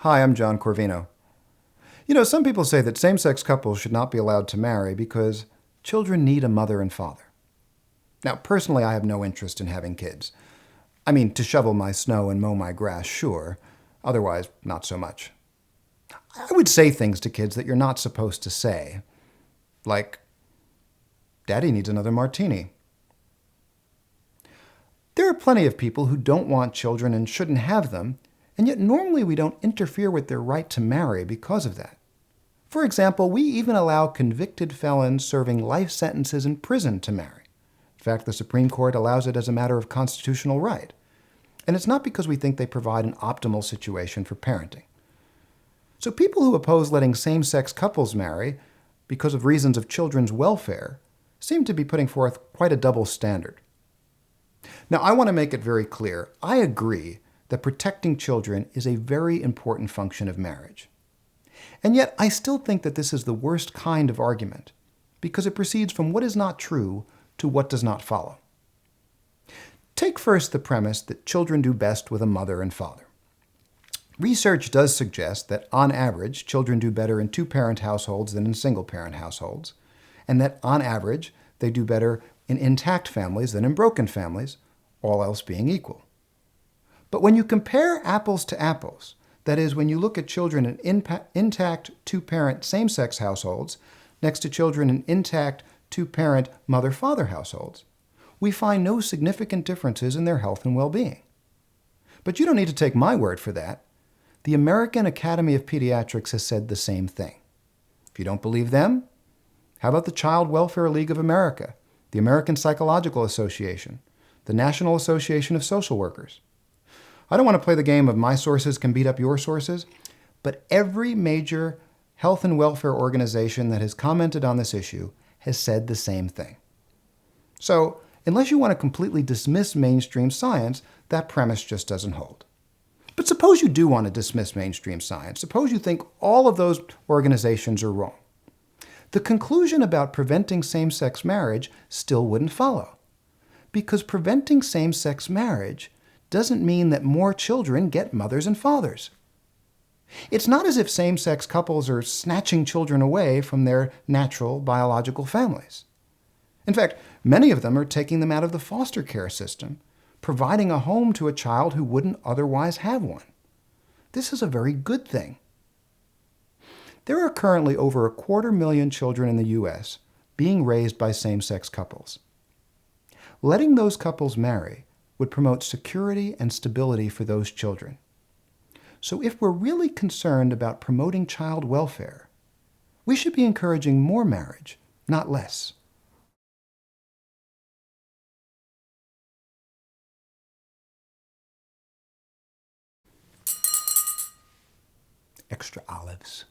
Hi, I'm John Corvino. Some people say that same-sex couples should not be allowed to marry because children need a mother and father. Now, personally, I have no interest in having kids. I mean, to shovel my snow and mow my grass, sure. Otherwise, not so much. I would say things to kids that you're not supposed to say. Like, Daddy needs another martini. There are plenty of people who don't want children and shouldn't have them, and yet normally we don't interfere with their right to marry because of that. For example, we even allow convicted felons serving life sentences in prison to marry. In fact, the Supreme Court allows it as a matter of constitutional right. And it's not because we think they provide an optimal situation for parenting. So people who oppose letting same-sex couples marry because of reasons of children's welfare seem to be putting forth quite a double standard. Now, I want to make it very clear. I agree that protecting children is a very important function of marriage. And yet, I still think that this is the worst kind of argument because it proceeds from what is not true to what does not follow. Take first the premise that children do best with a mother and father. Research does suggest that, on average, children do better in two-parent households than in single-parent households, and that, on average, they do better in intact families than in broken families, all else being equal. But when you compare apples to apples, that is, when you look at children in intact two-parent same-sex households next to children in intact two-parent mother-father households, we find no significant differences in their health and well-being. But you don't need to take my word for that. The American Academy of Pediatrics has said the same thing. If you don't believe them, how about the Child Welfare League of America, the American Psychological Association, the National Association of Social Workers? I don't want to play the game of my sources can beat up your sources, but every major health and welfare organization that has commented on this issue has said the same thing. So, unless you want to completely dismiss mainstream science, that premise just doesn't hold. But suppose you do want to dismiss mainstream science. Suppose you think all of those organizations are wrong. The conclusion about preventing same-sex marriage still wouldn't follow, because preventing same-sex marriage doesn't mean that more children get mothers and fathers. It's not as if same-sex couples are snatching children away from their natural biological families. In fact, many of them are taking them out of the foster care system, providing a home to a child who wouldn't otherwise have one. This is a very good thing. There are currently over 250,000 children in the U.S. being raised by same-sex couples. Letting those couples marry would promote security and stability for those children. So if we're really concerned about promoting child welfare, we should be encouraging more marriage, not less. Extra olives.